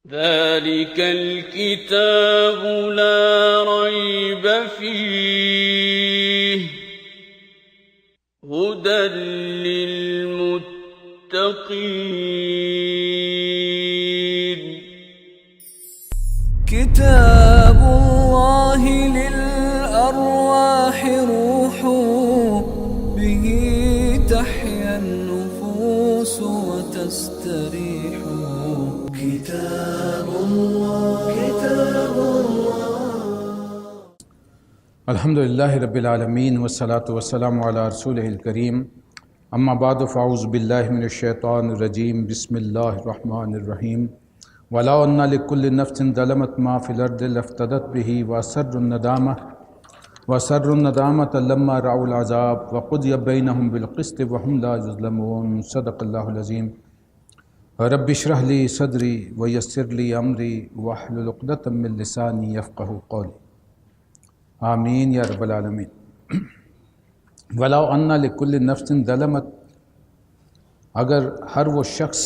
ذلك الكتاب لا ريب فيه هدى للمتقين كتاب الله للأرواح روح به تحيا النفوس وتستريح كتاب الله الحمد للہ رب العالمین والصلاة والسلام علی رسولہ الکریم اما بعد فاعوذ باللہ من الشیطان الرجیم بسم اللہ الرحمن الرحیم وَلَوْ أَنَّ لِكُلِّ نَفْسٍ ظَلَمَتْ مَا فِي الْأَرْضِ لَافْتَدَتْ بِهِ وَأَسَرُّوا النَّدَامَةَ لَمَّا رَأَوُا الْعَذَابَ وَقُضِيَ بَيْنَهُم بِالْقِسْطِ وَهُمْ لَا يُظْلَمُونَ صدق اللہ العظیم رب اشرح لی صدری ویسر لی امری واحلل عقدۃ من لسانی یفقہوا قولی آمین یا رب العالمین۔ وَلَوْ أَنَّ لِكُلِّ نَفْسٍ ظَلَمَتْ، اگر ہر وہ شخص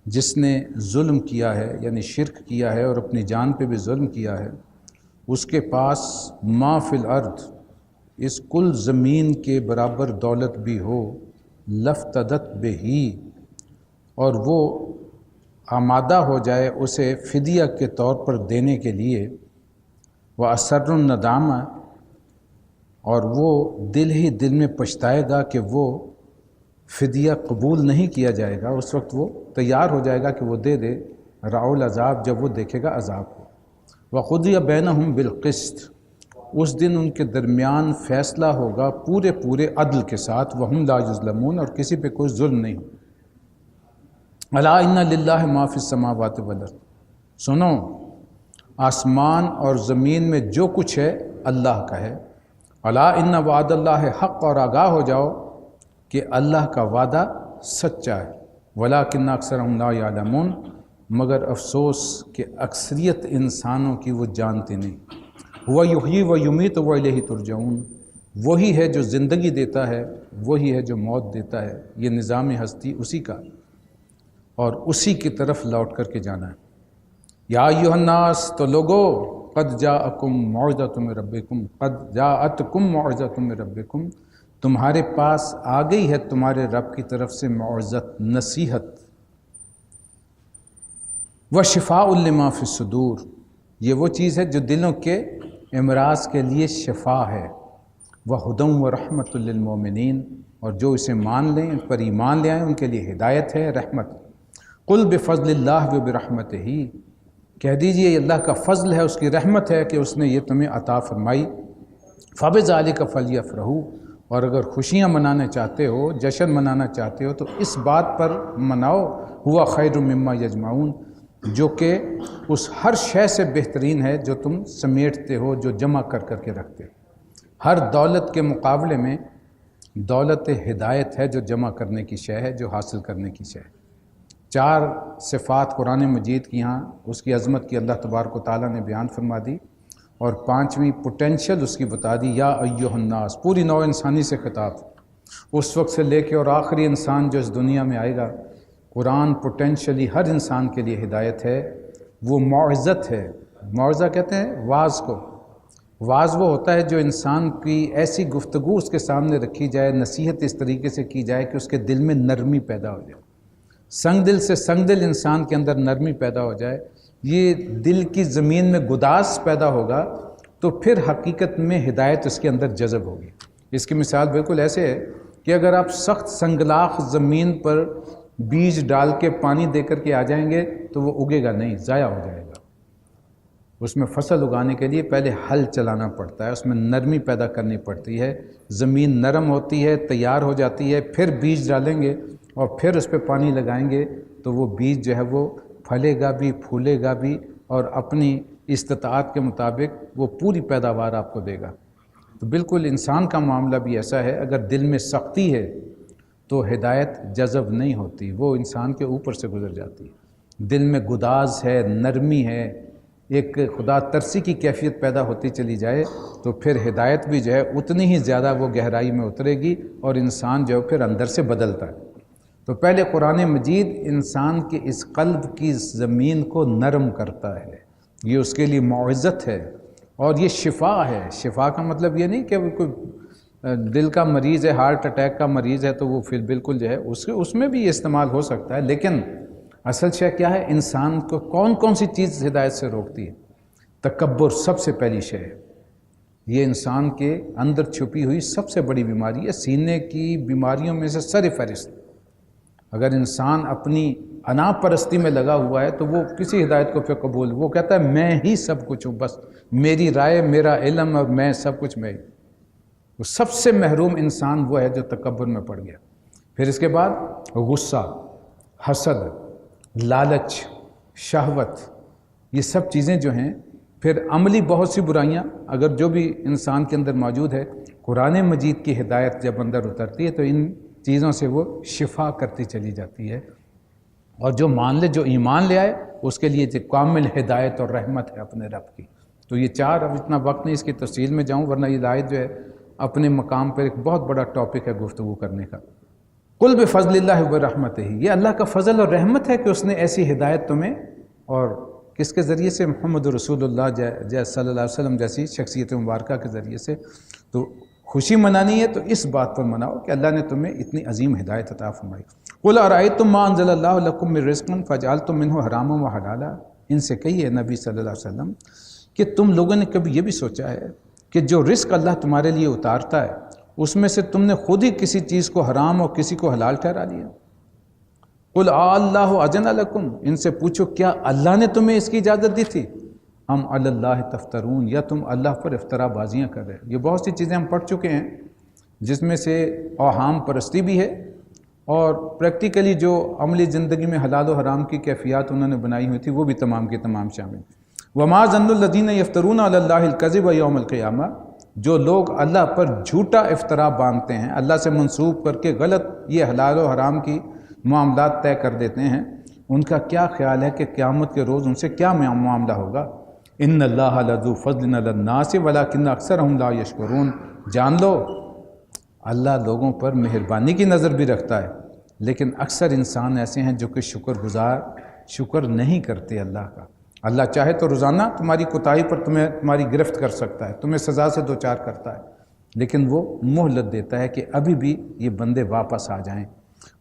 جس نے ظلم کیا ہے یعنی شرک کیا ہے اور اپنی جان پہ بھی ظلم کیا ہے، اس کے پاس ما فی الارض، اس کل زمین کے برابر دولت بھی ہو، لفتدت بہی، اور وہ آمادہ ہو جائے اسے فدیہ کے طور پر دینے کے لیے، وَأَسَرُّ النَّدَامَةَ، اور وہ دل ہی دل میں پچھتائے گا کہ وہ فدیہ قبول نہیں کیا جائے گا، اس وقت وہ تیار ہو جائے گا کہ وہ دے دے، رأوا العذاب، جب وہ دیکھے گا عذاب کو، وَقُضِیَ بَيْنَهُم بِالْقِسْطِ، اس دن ان کے درمیان فیصلہ ہوگا پورے عدل کے ساتھ، وَهُمْ لَا يُظْلَمُونَ، اور کسی پہ کوئی ظلم نہیں ہو۔ الا ان للہ ما فی السماوات والارض، سنو آسمان اور زمین میں جو کچھ ہے اللہ کا ہے۔ الا ان وعد اللہ حق، اور آگاہ ہو جاؤ کہ اللہ کا وعدہ سچا ہے۔ ولکن اکثرهم لا یعلمون، مگر افسوس کہ اکثریت انسانوں کی وہ جانتے نہیں۔ هو یحیی و یمیت و الیہ ترجعون، وہی ہے جو زندگی دیتا ہے، وہی ہے جو موت دیتا ہے، یہ نظام ہستی اسی کا، اور اسی کی طرف لوٹ کر کے جانا ہے۔ یا ایھا الناس، تو لوگو، قد جاءکم موعظۃ من ربکم، قد جاءتکم موعظۃ من ربکم، تمہارے پاس آ گئی ہے تمہارے رب کی طرف سے موعظت، نصیحت، وشفاء لما فی الصدور، یہ وہ چیز ہے جو دلوں کے امراض کے لیے شفا ہے، وہدی ورحمۃ للمؤمنین، اور جو اسے مان لیں، ان پر ایمان لے آئیں، ان کے لیے ہدایت ہے، رحمت۔ قل بفضل اللہ وبرحمتہ، کہہ دیجئے یہ اللہ کا فضل ہے، اس کی رحمت ہے کہ اس نے یہ تمہیں عطا فرمائی۔ فبذلک فلیفرحوا، اور اگر خوشیاں منانا چاہتے ہو، جشن منانا چاہتے ہو تو اس بات پر مناؤ، ہوا خیر مما یجمعون، جو کہ اس ہر شے سے بہترین ہے جو تم سمیٹتے ہو، جو جمع کر کر کے رکھتے ہو۔ ہر دولت کے مقابلے میں دولت ہدایت ہے جو جمع کرنے کی شے ہے، جو حاصل کرنے کی شے ہے۔ 4 صفات قرآن مجید کی یہاں اس کی عظمت کی اللہ تبارک و تعالیٰ نے بیان فرما دی، اور 5ویں پوٹینشل اس کی بتا دی، یا ایھا الناس، پوری نوع انسانی سے خطاب، اس وقت سے لے کے اور آخری انسان جو اس دنیا میں آئے گا۔ قرآن پوٹینشلی ہر انسان کے لیے ہدایت ہے، وہ معزت ہے۔ معزہ کہتے ہیں واعظ کو، واعظ وہ ہوتا ہے جو انسان کی ایسی گفتگو اس کے سامنے رکھی جائے، نصیحت اس طریقے سے کی جائے کہ اس کے دل میں نرمی پیدا ہو جائے، سنگ دل سے سنگ دل انسان کے اندر نرمی پیدا ہو جائے، یہ دل کی زمین میں گداز پیدا ہوگا، تو پھر حقیقت میں ہدایت اس کے اندر جذب ہوگی۔ اس کی مثال بالکل ایسے ہے کہ اگر آپ سخت سنگلاخ زمین پر بیج ڈال کے پانی دے کر کے آ جائیں گے تو وہ اگے گا نہیں، ضائع ہو جائے گا۔ اس میں فصل اگانے کے لیے پہلے ہل چلانا پڑتا ہے، اس میں نرمی پیدا کرنی پڑتی ہے، زمین نرم ہوتی ہے، تیار ہو جاتی ہے، پھر بیج ڈالیں گے اور پھر اس پہ پانی لگائیں گے تو وہ بیج جو ہے وہ پھلے گا بھی، پھولے گا بھی، اور اپنی استطاعت کے مطابق وہ پوری پیداوار آپ کو دے گا۔ تو بالکل انسان کا معاملہ بھی ایسا ہے، اگر دل میں سختی ہے تو ہدایت جذب نہیں ہوتی، وہ انسان کے اوپر سے گزر جاتی ہے۔ دل میں گداز ہے، نرمی ہے، ایک خدا ترسی کی کیفیت پیدا ہوتی چلی جائے تو پھر ہدایت بھی جو ہے اتنی ہی زیادہ وہ گہرائی میں اترے گی، اور انسان جو ہے پھر اندر سے بدلتا ہے۔ تو پہلے قرآن مجید انسان کے اس قلب کی زمین کو نرم کرتا ہے، یہ اس کے لیے معزت ہے اور یہ شفا ہے۔ شفا کا مطلب یہ نہیں کہ وہ کوئی دل کا مریض ہے، ہارٹ اٹیک کا مریض ہے تو وہ پھر بالکل جو ہے اس میں بھی یہ استعمال ہو سکتا ہے، لیکن اصل شے کیا ہے؟ انسان کو کون کون سی چیز ہدایت سے روکتی ہے؟ تکبر سب سے پہلی شے ہے، یہ انسان کے اندر چھپی ہوئی سب سے بڑی بیماری ہے، سینے کی بیماریوں میں سے سر فہرست۔ اگر انسان اپنی انا پرستی میں لگا ہوا ہے تو وہ کسی ہدایت کو پھر قبول، وہ کہتا ہے میں ہی سب کچھ ہوں، بس میری رائے، میرا علم اور میں سب کچھ میں ہی۔ وہ سب سے محروم انسان وہ ہے جو تکبر میں پڑ گیا۔ پھر اس کے بعد غصہ، حسد، لالچ، شہوت، یہ سب چیزیں جو ہیں، پھر عملی بہت سی برائیاں اگر جو بھی انسان کے اندر موجود ہے، قرآن مجید کی ہدایت جب اندر اترتی ہے تو ان چیزوں سے وہ شفا کرتی چلی جاتی ہے، اور جو مان لے، جو ایمان لے آئے، اس کے لیے کامل ہدایت اور رحمت ہے اپنے رب کی۔ تو یہ چار، اب اتنا وقت نہیں اس کی تفصیل میں جاؤں، ورنہ یہ آیت جو ہے اپنے مقام پر ایک بہت بڑا ٹاپک ہے گفتگو کرنے کا۔ قل بفضل اللہ ورحمتہ، یہ اللہ کا فضل اور رحمت ہے کہ اس نے ایسی ہدایت تمہیں، اور کس کے ذریعے سے؟ محمد رسول اللہ صلی اللہ علیہ وسلم جیسی شخصیت مبارکہ کے ذریعے سے۔ تو خوشی منانی ہے تو اس بات پر مناؤ کہ اللہ نے تمہیں اتنی عظیم ہدایت عطا فرمائی۔ قل ارأیتم ما انزل اللہ لکم من رزق فجعلتم منہ حراما وحلالا، ان سے کہیے نبی صلی اللہ علیہ وسلم کہ تم لوگوں نے کبھی یہ بھی سوچا ہے کہ جو رزق اللہ تمہارے لیے اتارتا ہے اس میں سے تم نے خود ہی کسی چیز کو حرام اور کسی کو حلال ٹھہرا لیا؟ قل اللہ اذن لکم، ان سے پوچھو کیا اللہ نے تمہیں اس کی اجازت دی تھی؟ ام علی اللہ تفترون، یا تم اللہ پر افترا بازیاں کر رہے؟ یہ بہت سی چیزیں ہم پڑھ چکے ہیں جس میں سے اوہام پرستی بھی ہے، اور پریکٹیکلی جو عملی زندگی میں حلال و حرام کی کیفیات انہوں نے بنائی ہوئی تھی وہ بھی تمام کی تمام شامل۔ وما ظن الذین یفترون علی اللہ الکذب یوم القیامہ، جو لوگ اللہ پر جھوٹا افطرا باندھتے ہیں، اللہ سے منسوب کر کے غلط یہ حلال و حرام کی معاملات طے کر دیتے ہیں، ان کا کیا خیال ہے کہ قیامت کے روز ان سے کیا معاملہ ہوگا؟ ان اللہ لذو فضل علی الناس ولکن اکثرهم لا یشکرون، جان لو اللہ لوگوں پر مہربانی کی نظر بھی رکھتا ہے، لیکن اکثر انسان ایسے ہیں جو کہ شکر نہیں کرتے اللہ کا۔ اللہ چاہے تو روزانہ تمہاری کوتاہی پر تمہاری گرفت کر سکتا ہے، تمہیں سزا سے دوچار کرتا ہے، لیکن وہ مہلت دیتا ہے کہ ابھی بھی یہ بندے واپس آ جائیں۔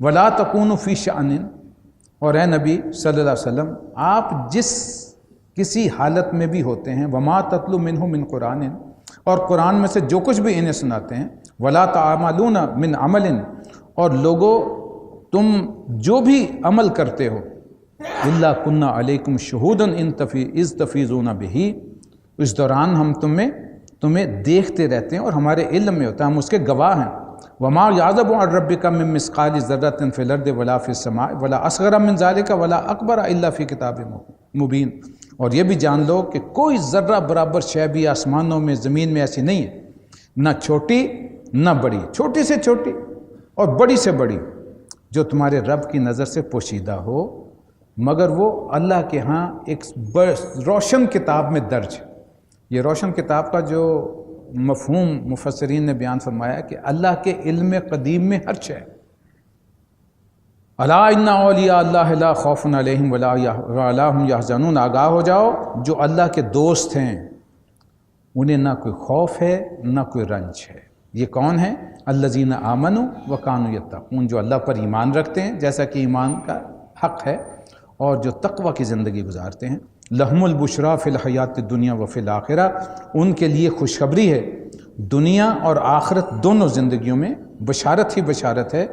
ولا تکونوا فی شأن، اور اے نبی صلی اللہ علیہ وسلم آپ جس کسی حالت میں بھی ہوتے ہیں، وما تتلو منہ من قرآن، اور قرآن میں سے جو کچھ بھی انہیں سناتے ہیں، ولا تعملون من عمل، اور لوگوں تم جو بھی عمل کرتے ہو، الا کنا علیکم شہودا اذ تفیضون بہ، اس دوران ہم تمہیں دیکھتے رہتے ہیں اور ہمارے علم میں ہوتا ہے، ہم اس کے گواہ ہیں۔ وما یعزب عن ربک من مثقال ذرۃ فی الارض ولا فی السماء ولا اصغر من ذلک ولا اکبر الا فی کتاب مبین، اور یہ بھی جان لو کہ کوئی ذرہ برابر شے بھی آسمانوں میں زمین میں ایسی نہیں ہے، نہ چھوٹی نہ بڑی، چھوٹی سے چھوٹی اور بڑی سے بڑی، جو تمہارے رب کی نظر سے پوشیدہ ہو، مگر وہ اللہ کے ہاں ایک روشن کتاب میں درج ہے۔ یہ روشن کتاب کا جو مفہوم مفسرین نے بیان فرمایا کہ اللہ کے علم قدیم میں ہر شے، الا ان اولیاء اللہ لا خوف علیہم ولا هم یحزنون، آگاہ ہو جاؤ جو اللہ کے دوست ہیں انہیں نہ کوئی خوف ہے نہ کوئی رنج ہے۔ یہ کون ہیں؟ الذین آمنوا وکانوا یتقون، جو اللہ پر ایمان رکھتے ہیں جیسا کہ ایمان کا حق ہے، اور جو تقوی کی زندگی گزارتے ہیں۔ لہم البشریٰ فی الحیات الدنیا وفی الآخرہ، ان کے لیے خوشخبری ہے دنیا اور آخرت دونوں زندگیوں میں، بشارت ہی بشارت ہے۔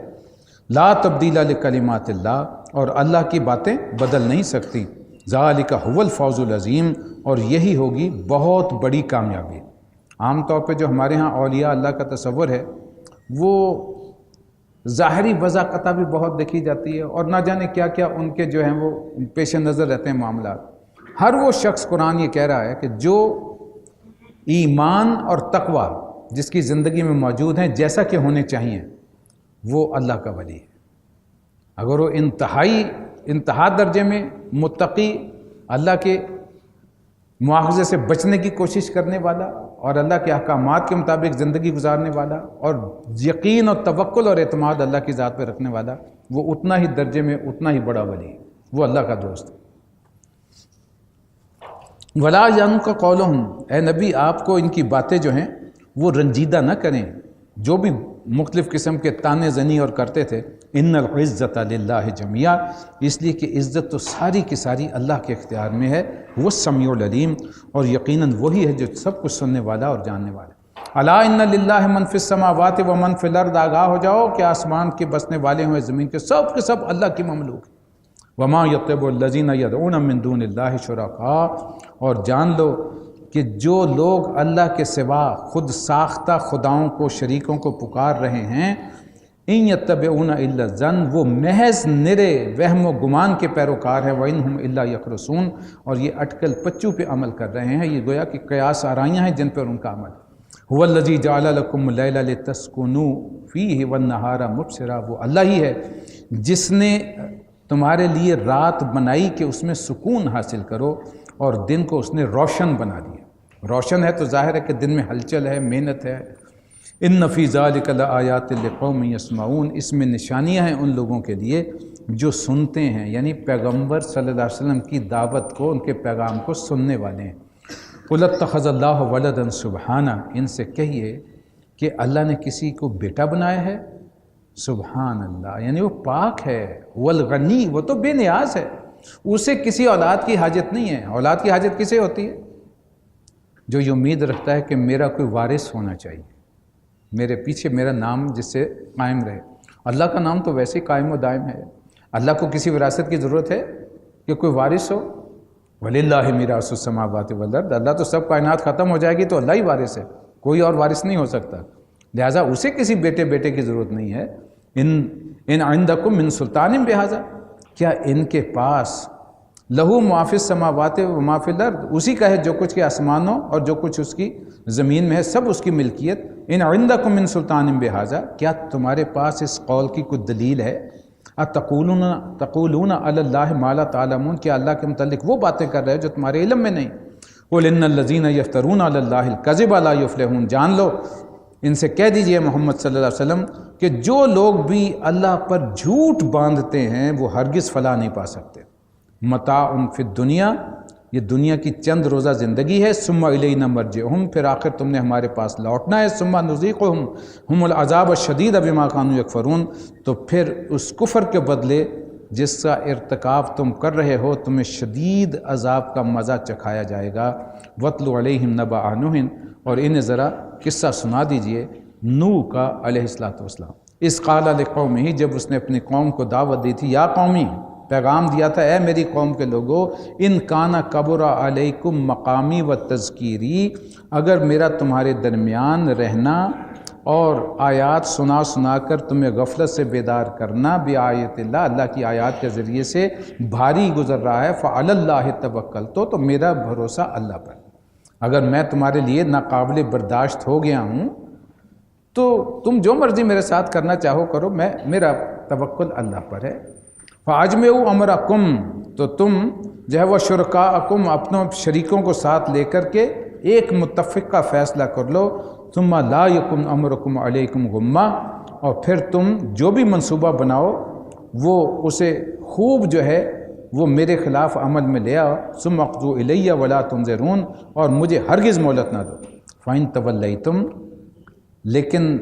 لا تبدیل لکلمات اللہ، اور اللہ کی باتیں بدل نہیں سکتی۔ ذالک هو الفوز العظیم، اور یہی ہوگی بہت بڑی کامیابی۔ عام طور پہ جو ہمارے ہاں اولیاء اللہ کا تصور ہے وہ ظاہری وضاقتہ بھی بہت دیکھی جاتی ہے، اور نہ جانے کیا کیا ان کے جو ہیں وہ پیش نظر رہتے ہیں معاملات۔ ہر وہ شخص، قرآن یہ کہہ رہا ہے کہ جو ایمان اور تقوی جس کی زندگی میں موجود ہیں جیسا کہ ہونے چاہیے، وہ اللہ کا ولی ہے۔ اگر وہ انتہا درجے میں متقی، اللہ کے مواخذے سے بچنے کی کوشش کرنے والا اور اللہ کے احکامات کے مطابق زندگی گزارنے والا اور یقین اور توکل اور اعتماد اللہ کی ذات پہ رکھنے والا، وہ اتنا ہی درجے میں اتنا ہی بڑا ولی، وہ اللہ کا دوست ہے۔ ولا یعنک قولہم، اے نبی آپ کو ان کی باتیں جو ہیں وہ رنجیدہ نہ کریں، جو بھی مختلف قسم کے تانے زنی اور کرتے تھے۔ ان العزت للہ جميعا، اس لیے کہ عزت تو ساری کی ساری اللہ کے اختیار میں ہے، وہ سمیع العلیم، اور یقیناً وہی ہے جو سب کچھ سننے والا اور جاننے والا۔ الا ان للہ من فی السماوات و من فی الارض، آگاہ ہو جاؤ کہ آسمان کے بسنے والے ہوئے زمین کے سب اللہ کی مملوک ہیں۔ وما یطلب الذین یدعون من دون اللہ شرکاء، اور جان لو کہ جو لوگ اللہ کے سوا خود ساختہ خداؤں کو، شریکوں کو پکار رہے ہیں، ان یتبعون الا الظن، وہ محض نرے وہم و گمان کے پیروکار ہیں، وانہم الا یخرصون، اور یہ اٹکل پچو پہ عمل کر رہے ہیں، یہ گویا کہ قیاس آرائیاں ہیں جن پر ان کا عمل۔ هو الذی جعل لکم اللیل لتسکنوا فیہ والنہار مبصرا، وہ اللہ ہی ہے جس نے تمہارے لیے رات بنائی کہ اس میں سکون حاصل کرو، اور دن کو اس نے روشن بنا دیا۔ روشن ہے تو ظاہر ہے کہ دن میں ہلچل ہے، محنت ہے۔ ان فی ذلک لآیات لقوم یسمعون، اس میں نشانیاں ہیں ان لوگوں کے لیے جو سنتے ہیں، یعنی پیغمبر صلی اللہ علیہ وسلم کی دعوت کو، ان کے پیغام کو سننے والے ہیں۔ قل اتخذ اللہ ولدا سبحانہ، ان سے کہیے کہ اللہ نے کسی کو بیٹا بنایا ہے، سبحان اللہ، یعنی وہ پاک ہے، والغنی، وہ تو بے نیاز ہے، اسے کسی اولاد کی حاجت نہیں ہے۔ اولاد کی حاجت کسے ہوتی ہے؟ جو یہ امید رکھتا ہے کہ میرا کوئی وارث ہونا چاہیے، میرے پیچھے میرا نام جس سے قائم رہے۔ اللہ کا نام تو ویسے ہی قائم و دائم ہے، اللہ کو کسی وراثت کی ضرورت ہے کہ کوئی وارث ہو؟ وَلِلَّهِ مِيرَاثُ السَّمَاوَاتِ وَالْأَرْضِ، اللہ تو سب کائنات ختم ہو جائے گی تو اللہ ہی وارث ہے، کوئی اور وارث نہیں ہو سکتا، لہٰذا اسے کسی بیٹے کی ضرورت نہیں ہے۔ ان عندکم من سلطان بہذا، کیا ان کے پاس لہو ما فی السماوات و ما فی الارض، اسی کا ہے جو کچھ کے آسمانوں اور جو کچھ اس کی زمین میں ہے، سب اس کی ملکیت۔ ان عندکم من سلطان بہذا، کیا تمہارے پاس اس قول کی کوئی دلیل ہے؟ تقولون علی اللہ ما لا تعلمون، کیا اللہ کے متعلق وہ باتیں کر رہے ہو جو تمہارے علم میں نہیں؟ قل ان الذین یفترون علی اللہ الکذب لا یفلحون، جان لو، ان سے کہہ دیجئے محمد صلی اللہ علیہ وسلم کہ جو لوگ بھی اللہ پر جھوٹ باندھتے ہیں وہ ہرگز فلاح نہیں پا سکتے۔ متاع فی الدنیا، یہ دنیا کی چند روزہ زندگی ہے، ثم الینا مرجعہم، پھر آخر تم نے ہمارے پاس لوٹنا ہے، ثم نذیقہم ہم العذاب الشدید بما کانوا یکفرون، تو پھر اس کفر کے بدلے جس کا ارتکاب تم کر رہے ہو تمہیں شدید عذاب کا مزہ چکھایا جائے گا۔ وَاتْلُ عَلَيْهِمْ نَبَأَ نُوحٍ، اور انہیں ذرا قصہ سنا دیجئے نوح کا علیہ السلام۔ اِذْ قَالَ لِقَوْمِهِ، جب اس نے اپنی قوم کو دعوت دی تھی، یا قومی، پیغام دیا تھا، اے میری قوم کے لوگوں، ان کانا کبر علیکم مقامی و تذکیری، اگر میرا تمہارے درمیان رہنا اور آیات سنا کر تمہیں غفلت سے بیدار کرنا، بآیت اللہ، اللہ کی آیات کے ذریعے سے بھاری گزر رہا ہے، فعلی اللہ توکلت، تو میرا بھروسہ اللہ پر، اگر میں تمہارے لیے ناقابل برداشت ہو گیا ہوں تو تم جو مرضی میرے ساتھ کرنا چاہو کرو، میرا توکل اللہ پر ہے۔ فَأَجْمِعُوا أَمْرَكُمْ، تو تم جو ہے وہ شرکاءکم، اپنوں شریکوں کو ساتھ لے کر کے ایک متفق کا فیصلہ کر لو، ثم لا یکن امرکم علیکم غمہ، اور پھر تم جو بھی منصوبہ بناؤ وہ اسے خوب جو ہے وہ میرے خلاف عمل میں لے آؤ، ثم اقضوا الی ولا تنظرون، اور مجھے ہرگز مہلت نہ دو۔ فَإِن تَوَلَّيْتُمْ، لیکن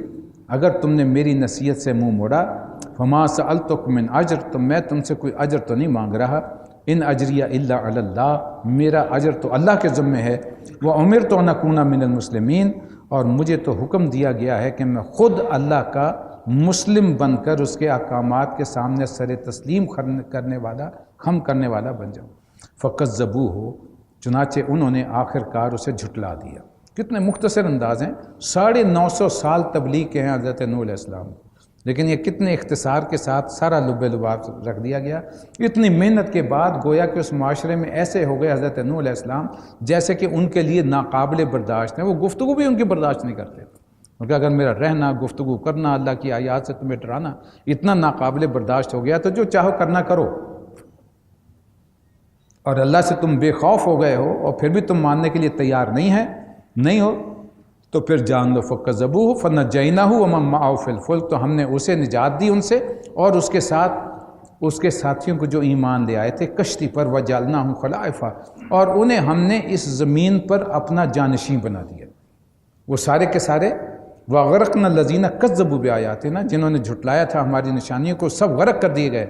اگر تم نے میری نصیحت سے منہ موڑا، فما سألتکم من اجر، تو میں تم سے کوئی اجر تو نہیں مانگ رہا، ان اجریہ الا علی اللہ، میرا اجر تو اللہ کے ذمہ ہے، وامرت ان اکون من المسلمین، اور مجھے تو حکم دیا گیا ہے کہ میں خود اللہ کا مسلم بن کر اس کے احکامات کے سامنے سر تسلیم کرنے والا بن جاؤں۔ فکذبوہ، چنانچہ انہوں نے آخر کار اسے جھٹلا دیا۔ کتنے مختصر انداز ہیں، 950 سال تبلیغ کے ہیں حضرت نوح علیہ السلام، لیکن یہ کتنے اختصار کے ساتھ سارا لب لباب رکھ دیا گیا۔ اتنی محنت کے بعد گویا کہ اس معاشرے میں ایسے ہو گئے حضرت نوح علیہ السلام جیسے کہ ان کے لیے ناقابل برداشت ہیں، وہ گفتگو بھی ان کی برداشت نہیں کرتے، کیونکہ اگر میرا رہنا، گفتگو کرنا، اللہ کی آیات سے تمہیں ڈرانا اتنا ناقابل برداشت ہو گیا تو جو چاہو کرنا کرو، اور اللہ سے تم بے خوف ہو گئے ہو اور پھر بھی تم ماننے کے لیے تیار نہیں ہو، تو تو پھر جان لو فکذبوہ فنجیناہ ومن معہ فی الفلک، تو ہم نے اسے نجات دی ان سے اور اس کے ساتھ اس کے ساتھیوں کو جو ایمان لے آئے تھے کشتی پر، وجعلناہم خلائف، اور انہیں ہم نے اس زمین پر اپنا جانشین بنا دیا۔ وہ سارے کے سارے وَغَرَقْنَا الَّذِينَ كَذَّبُوا بِآيَاتِنَا، جنہوں نے جھٹلایا تھا ہماری نشانیوں کو، سب غرق کر دیے گئے،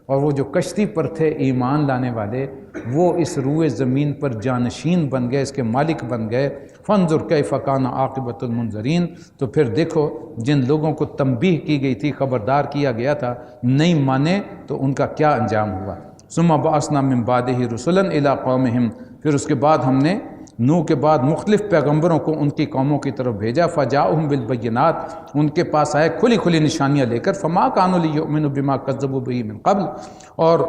اور وہ جو کشتی پر تھے ایمان لانے والے وہ اس روئے زمین پر جانشین بن گئے، اس کے مالک بن گئے۔ فَانظُرْ كَيْفَ كَانَ عَاقِبَةُ الْمُنذَرِينَ، تو پھر دیکھو جن لوگوں کو تنبیہ کی گئی تھی، خبردار کیا گیا تھا، نہیں مانے تو ان کا کیا انجام ہوا۔ ثُمَّ بَعَثْنَا مِن بَعْدِهِ رُسُلًا إِلَىٰ قَوْمِهِمْ، پھر اس کے بعد ہم نے نوح کے بعد مختلف پیغمبروں کو ان کی قوموں کی طرف بھیجا، فَجَاءُهُم بِالْبَيِّنَاتِ، ان کے پاس آئے کھلی کھلی نشانیاں لے کر، فَمَا كَانُوا لِيُؤْمِنُوا بِمَا كَذَّبُوا بِهِ مِن قَبْلُ، اور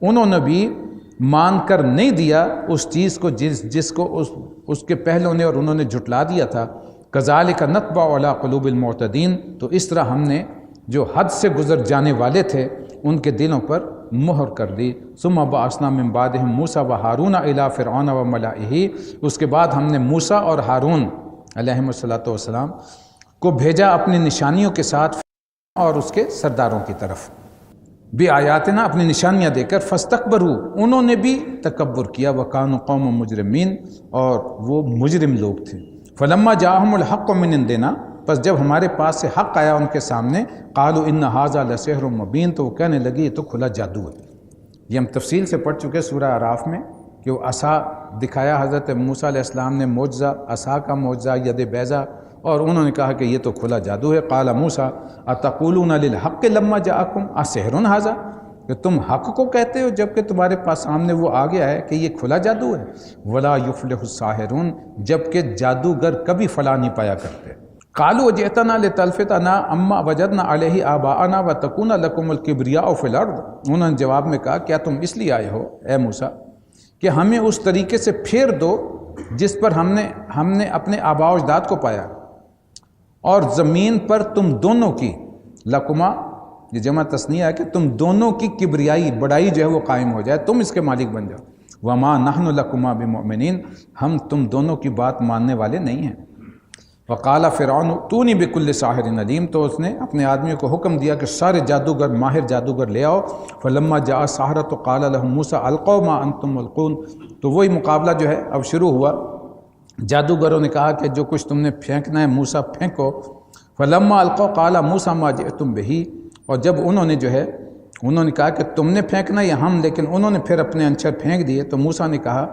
انہوں نے بھی مان کر نہیں دیا اس چیز کو جس کو اس کے پہلوں نے اور انہوں نے جھٹلا دیا تھا۔ كَذَلِكَ نَطْبَعُ عَلَىٰ قُلُوبِ الْمُعْتَدِينَ، تو اس طرح ہم نے جو حد سے گزر جانے والے تھے ان کے دلوں پر مہر کر دی۔ ثم بعثنا من بعدهم موسیٰ وہارون الی فرعون وملئہ، اس کے بعد ہم نے موسیٰ اور ہارون علیہم السلام کو بھیجا اپنی نشانیوں کے ساتھ اور اس کے سرداروں کی طرف، بآیاتنا، اپنی نشانیاں دے کر، فاستکبروا، انہوں نے بھی تکبر کیا، وکانوا قوم مجرمین، اور وہ مجرم لوگ تھے۔ فلما جاءہم الحق من عندنا، پس جب ہمارے پاس سے حق آیا ان کے سامنے، قالوا ان ھذا لسحر مبین، تو وہ کہنے لگے یہ تو کھلا جادو ہے۔ یہ ہم تفصیل سے پڑھ چکے سورہ اعراف میں کہ وہ عصا دکھایا حضرت موسیٰ علیہ السلام نے، معجزہ عصا کا معجزہ ید بیضا، اور انہوں نے کہا کہ یہ تو کھلا جادو ہے۔ قال موسیٰ اتقولون للحق لما جاءکم اسحر ھذا، کہ تم حق کو کہتے ہو جبکہ تمہارے پاس سامنے وہ آ گیا ہے کہ یہ کھلا جادو ہے۔ ولا یفلح الساحرون، جبکہ جادوگر کبھی فلاح نہیں پایا کرتے۔ قالوا جئتنا لتلفتنا اما وجدنا علیہ آباءنا وتکون لکم الکبریاء فی الارض، انہوں نے جواب میں کہا کیا تم اس لیے آئے ہو اے موسیٰ کہ ہمیں اس طریقے سے پھیر دو جس پر ہم نے اپنے آباء و اجداد کو پایا، اور زمین پر تم دونوں کی، لکما یہ جمع تثنیہ ہے، کہ تم دونوں کی کبریائی بڑائی جو ہے وہ قائم ہو جائے، تم اس کے مالک بن جاؤ۔ وما نحن لکما بمؤمنین، ہم تم دونوں کی بات ماننے والے نہیں ہیں۔ وقال فرعون اتونی بکل ساحر علیم، تو اس نے اپنے آدمیوں کو حکم دیا کہ سارے جادوگر، ماہر جادوگر لے آؤ۔ فلما جاء السحرة قال لهم موسیٰ القوا ما انتم ملقون، تو وہی مقابلہ جو ہے اب شروع ہوا۔ جادوگروں نے کہا کہ جو کچھ تم نے پھینکنا ہے موسیٰ پھینکو۔ فلما القوا قال موسیٰ ما جئتم به، اور جب انہوں نے کہا کہ تم نے پھینکنا یا ہم، لیکن انہوں نے پھر اپنے انچر پھینک دیے، تو موسیٰ نے کہا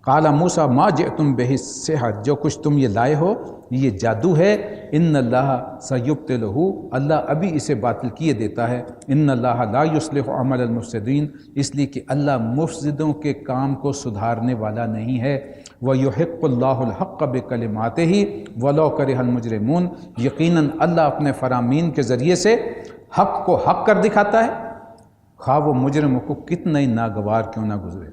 قال موسیٰ ما جئتم به السحر، جو کچھ تم یہ لائے ہو یہ جادو ہے۔ ان اللہ سیبطلہ، اللہ ابھی اسے باطل کیے دیتا ہے۔ ان اللہ لا یصلح عمل المفسدین، اس لیے کہ اللہ مفسدوں کے کام کو سدھارنے والا نہیں ہے۔ وَيُحِقُّ اللَّهُ الْحَقَّ بِكَلِمَاتِهِ وَلَوْ كَرِهَ الْمُجْرِمُونَ، یقیناً اللہ اپنے فرامین کے ذریعے سے حق کو حق کر دکھاتا ہے، خواہ وہ مجرموں کو کتنا ہی ناگوار کیوں نہ گزرے۔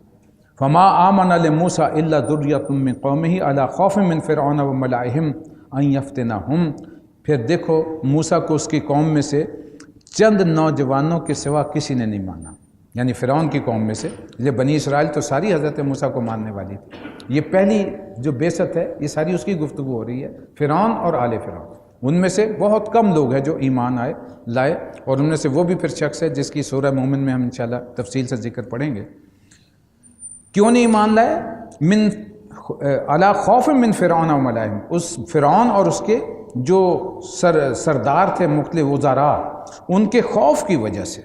فما آمن لموسیٰ الا ذریۃ من قومہ علی خوف من فرعون وملئہم ان یفتنہم، پھر دیکھو موسیٰ کو اس کی قوم میں سے چند نوجوانوں کے سوا کسی نے نہیں مانا، یعنی فرعون کی قوم میں سے، یہ بنی اسرائیل تو ساری حضرت موسیٰ کو ماننے والی تھی۔ یہ پہلی جو بعثت ہے یہ ساری اس کی گفتگو ہو رہی ہے، فرعون اور آل فرعون، ان میں سے بہت کم لوگ ہیں جو ایمان لائے، اور ان میں سے وہ بھی پھر شخص ہے جس کی سورہ مومن میں ہم انشاءاللہ تفصیل سے ذکر پڑھیں گے۔ کیوں نہیں ایمان لائے؟ من علی خوف من فرعون و ملائہم، اس فرعون اور اس کے جو سردار تھے مختلف وزراء، ان کے خوف کی وجہ سے،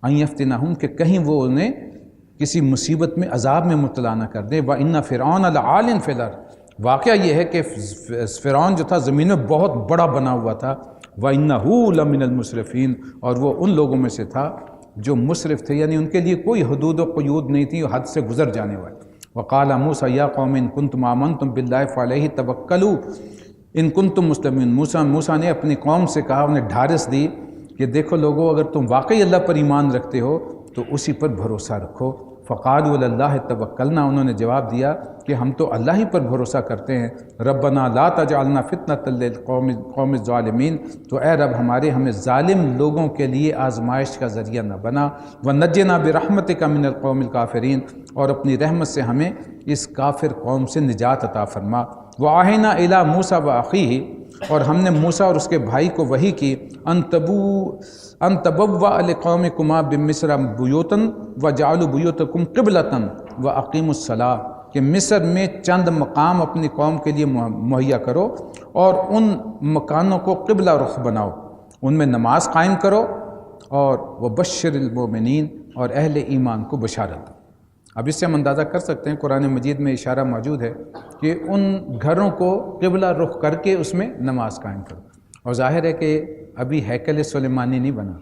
ان یفتنہم، کہ کہیں وہ انہیں کسی مصیبت میں عذاب میں مبتلا نہ کر دیں۔ وَإِنَّ فِرْعَوْنَ لَعَالٍ فِي الْأَرْضِ، واقعہ یہ ہے کہ فرعون جو تھا زمین میں بہت بڑا بنا ہوا تھا۔ وَإِنَّهُ لَمِنَ الْمُسْرِفِينَ، اور وہ ان لوگوں میں سے تھا جو مسرف تھے، یعنی ان کے لیے کوئی حدود و قیود نہیں تھی، حد سے گزر جانے والے۔ وقال موسیٰ یا قوم ان کنتم آمنتم باللہ فعلیہ توکلوا ان کنتم مسلمین، موسیٰ نے اپنی قوم سے کہا، انہیں ڈھارس دی کہ دیکھو لوگو، اگر تم واقعی اللہ پر ایمان رکھتے ہو تو اسی پر بھروسہ رکھو۔ فقالوا علی اللہ توکلنا، انہوں نے جواب دیا کہ ہم تو اللہ ہی پر بھروسہ کرتے ہیں۔ ربنا لا تجعلنا فتنۃ للقوم الظالمین، تو اے رب ہمیں ظالم لوگوں کے لیے آزمائش کا ذریعہ نہ بنا۔ ونجنا برحمتک من القوم الکافرین، اور اپنی رحمت سے ہمیں اس کافر قوم سے نجات عطا فرما۔ وَأَوْحَيْنَا إِلَىٰ مُوسَىٰ وَأَخِيهِ، اور ہم نے موسیٰ اور اس کے بھائی کو وحی کی، أَن تَبَوَّأَ لِقَوْمِكُمَا بِمِصْرَ بُيُوتًا وَاجْعَلُوا بُيُوتَكُمْ قِبْلَةً وَأَقِیمُوا الصَّلَاةَ، کہ مصر میں چند مقام اپنی قوم کے لیے مہیا کرو اور ان مکانوں کو قبلہ رخ بناؤ، ان میں نماز قائم کرو، اور وَبَشِّرِ الْمُؤْمِنِينَ، اور اہل ایمان کو بشارت۔ اب اس سے ہم اندازہ کر سکتے ہیں قرآن مجید میں اشارہ موجود ہے کہ ان گھروں کو قبلہ رخ کر کے اس میں نماز قائم کرو، اور ظاہر ہے کہ ابھی ہیکل سلیمانی نہیں بنا۔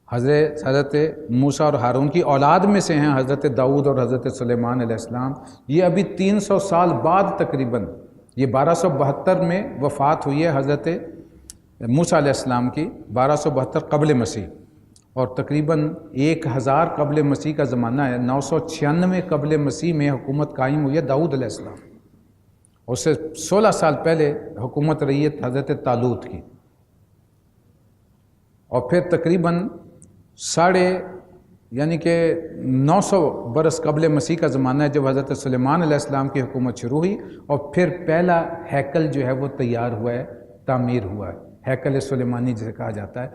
حضرت موسیٰ اور ہارون کی اولاد میں سے ہیں حضرت داؤد اور حضرت سلیمان علیہ السلام، یہ ابھی 300 سال بعد تقریباً، یہ 1272 میں وفات ہوئی ہے حضرت موسیٰ علیہ السلام کی، 1272 قبل مسیح، اور تقریباً 1000 قبل مسیح کا زمانہ ہے۔ 996 قبل مسیح میں حکومت قائم ہوئی ہے داؤد علیہ السلام، اس سے 16 سال پہلے حکومت رہی ہے حضرت طالوت کی، اور پھر تقریباً 900 برس قبل مسیح کا زمانہ ہے جب حضرت سلیمان علیہ السلام کی حکومت شروع ہوئی، اور پھر پہلا ہیکل جو ہے وہ تیار ہوا ہے، تعمیر ہوا ہے، ہیکل سلیمانی جسے کہا جاتا ہے۔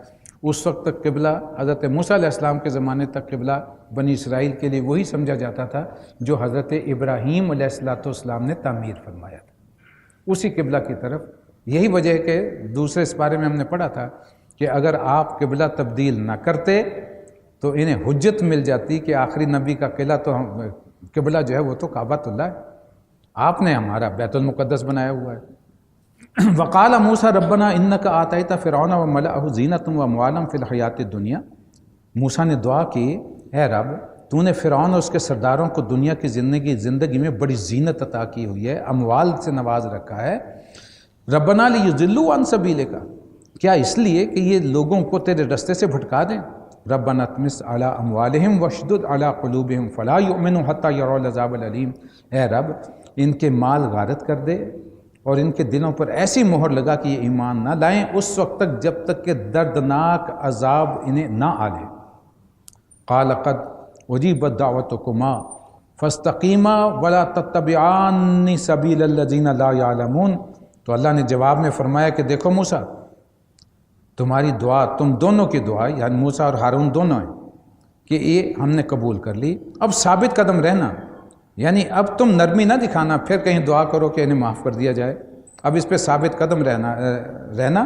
اس وقت تک قبلہ حضرت موسیٰ علیہ السلام کے زمانے تک قبلہ بنی اسرائیل کے لیے وہی سمجھا جاتا تھا جو حضرت ابراہیم علیہ السلام نے تعمیر فرمایا تھا، اسی قبلہ کی طرف۔ یہی وجہ ہے کہ دوسرے اس بارے میں ہم نے پڑھا تھا کہ اگر آپ قبلہ تبدیل نہ کرتے تو انہیں حجت مل جاتی کہ آخری نبی کا قبلہ جو ہے وہ تو کعبۃ اللہ ہے، آپ نے ہمارا بیت المقدس بنایا ہوا ہے۔ وقال موسیٰ ربنا انک آتیت فرعون وملأہ زینۃ واموالا فی الحیاۃ الدنیا، موسیٰ نے دعا کی، اے رب تو نے فرعون اور اس کے سرداروں کو دنیا کی زندگی میں بڑی زینت عطا کی ہوئی ہے، اموال سے نواز رکھا ہے، ربنا لیضلوا عن سبیلک، کیا اس لیے کہ یہ لوگوں کو تیرے رستے سے بھٹکا دیں، ربنا اطمس علی اموالہم واشدد علی قلوبہم فلا یؤمنوا حتی یروا العذاب العلیم، اے رب ان کے مال غارت کر دے اور ان کے دلوں پر ایسی مہر لگا کہ یہ ایمان نہ لائیں اس وقت تک جب تک کہ دردناک عذاب انہیں نہ آ لے۔ قال قد اجیبت دعوتکما فاستقیما ولا تتبعان سبیل الذین لا یعلمون، تو اللہ نے جواب میں فرمایا کہ دیکھو موسیٰ، تمہاری دعا، تم دونوں کی دعا، یعنی موسیٰ اور ہارون دونوں ہیں، کہ یہ ہم نے قبول کر لی، اب ثابت قدم رہنا، یعنی اب تم نرمی نہ دکھانا پھر کہیں دعا کرو کہ انہیں معاف کر دیا جائے، اب اس پہ ثابت قدم رہنا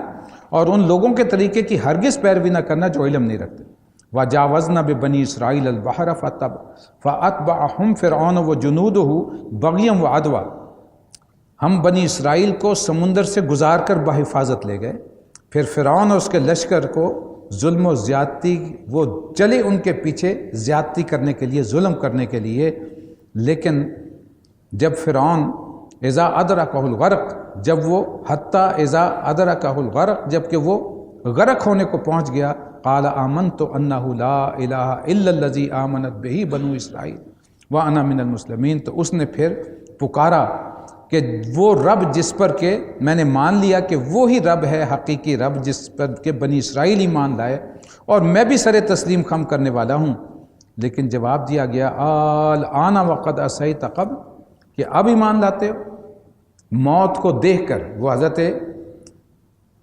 اور ان لوگوں کے طریقے کی ہرگز پیروی نہ کرنا جو علم نہیں رکھتے۔ وَجَاوَزْنَا بِبَنِي إِسْرَائِيلَ الْبَحْرَ فَأَتْبَعَهُمْ فِرْعَوْنُ وَجُنُودُهُ بَغْيًا وَعَدْوًا، ہم بنی اسرائیل کو سمندر سے گزار کر بحفاظت لے گئے، پھر فرعون اور اس کے لشکر کو ظلم و زیادتی، وہ چلے ان کے پیچھے زیادتی کرنے کے لیے، ظلم کرنے کے لیے، لیکن جب فرعون اذا ادرکہ الغرق، جب وہ حتیٰ اذا ادرکہ الغرق، جب کہ وہ غرق ہونے کو پہنچ گیا، قال آمنت انہ لا الہ الا الذی آمنت بہ بنو اسرائیل وانا من المسلمین، تو اس نے پھر پکارا کہ وہ رب جس پر کہ میں نے مان لیا کہ وہی رب ہے حقیقی رب جس پر کہ بنی اسرائیل ایمان لائے اور میں بھی سر تسلیم خم کرنے والا ہوں۔ لیکن جواب دیا گیا الآن وقد عصیت قبل، کہ اب ایمان لاتے ہو، موت کو دیکھ کر۔ وہ حضرت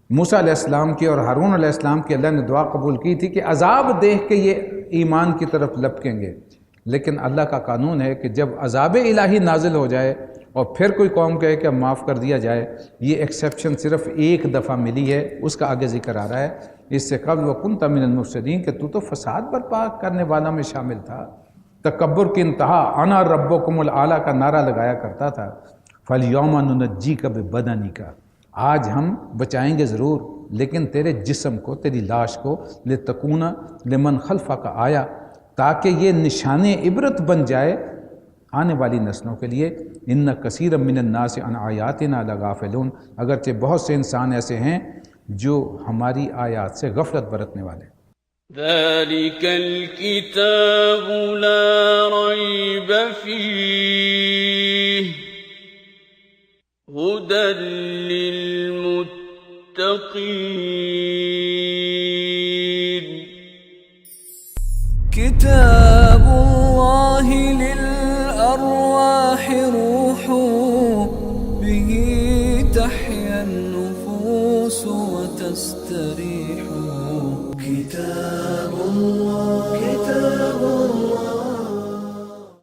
موسیٰ علیہ السلام کی اور ہارون علیہ السلام کی اللہ نے دعا قبول کی تھی کہ عذاب دیکھ کے یہ ایمان کی طرف لپکیں گے، لیکن اللہ کا قانون ہے کہ جب عذاب الہی نازل ہو جائے اور پھر کوئی قوم کہے کہ معاف کر دیا جائے، یہ ایکسیپشن صرف ایک دفعہ ملی ہے، اس کا آگے ذکر آ رہا ہے۔ اس سے قبل وَكُنْتَ مِنَ الْمُفْسِدِينَ، کہ تو فساد برپا کرنے والا میں شامل تھا، تکبر کی انتہا، انا ربکم الاعلیٰ کا نعرہ لگایا کرتا تھا۔ فَالْيَوْمَ نُنَجِّيكَ بِبَدَنِكَ، آج ہم بچائیں گے ضرور لیکن تیرے جسم کو، تیری لاش کو، لِتَكُونَ لِمَنْ خَلْفَكَ آیا، تاکہ یہ نشان عبرت بن جائے آنے والی نسلوں کے لیے۔ ان کثیر من الناس عن آیاتنا لغافلون، اگرچہ بہت سے انسان ایسے ہیں جو ہماری آیات سے غفلت برتنے والے۔ ذلك الكتاب لا ريب فيه هدى للمتقين كتاب الله للأرواح روح به تحيا النفوس وتستريح. كتاب